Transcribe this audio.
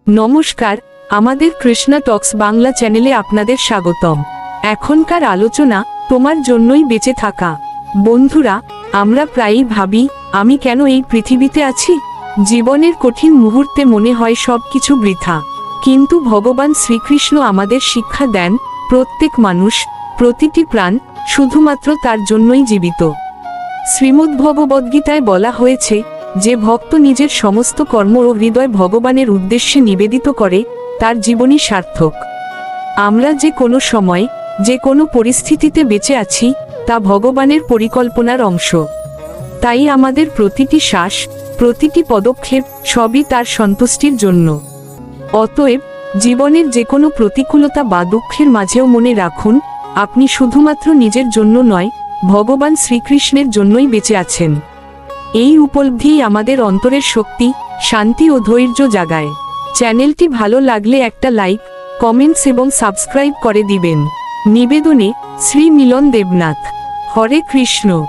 নমস্কার, আমাদের কৃষ্ণা টক্স বাংলা চ্যানেলে আপনাদের স্বাগতম। এখনকার আলোচনা তোমার জন্যই বেঁচে থাকা। বন্ধুরা, আমরা প্রায়ই ভাবি, আমি কেন এই পৃথিবীতে আছি? জীবনের কঠিন মুহূর্তে মনে হয় সবকিছু বৃথা। কিন্তু ভগবান শ্রীকৃষ্ণ আমাদের শিক্ষা দেন, প্রত্যেক মানুষ, প্রতিটি প্রাণ শুধুমাত্র তার জন্যই জীবিত। শ্রীমদ্ভগবদ্গীতায় বলা হয়েছে, যে ভক্ত নিজের সমস্ত কর্ম ও হৃদয় ভগবানের উদ্দেশ্যে নিবেদিত করে, তার জীবনই সার্থক। আমরা যে কোনো সময়, যে কোনো পরিস্থিতিতে বেঁচে আছি, তা ভগবানের পরিকল্পনার অংশ। তাই আমাদের প্রতিটি শ্বাস, প্রতিটি পদক্ষেপ সবই তার সন্তুষ্টির জন্য। অতএব, জীবনের যে কোনো প্রতিকূলতা বা দুঃখের মাঝেও মনে রাখুন, আপনি শুধুমাত্র নিজের জন্য নয়, ভগবান শ্রীকৃষ্ণের জন্যই বেঁচে আছেন। এই উপলব্ধিই আমাদের অন্তরের শক্তি, শান্তি ও ধৈর্য জাগায়। চ্যানেলটি ভালো লাগলে একটা লাইক, কমেন্টস এবং সাবস্ক্রাইব করে দিবেন। নিবেদনে শ্রী মিলন দেবনাথ। হরে কৃষ্ণ।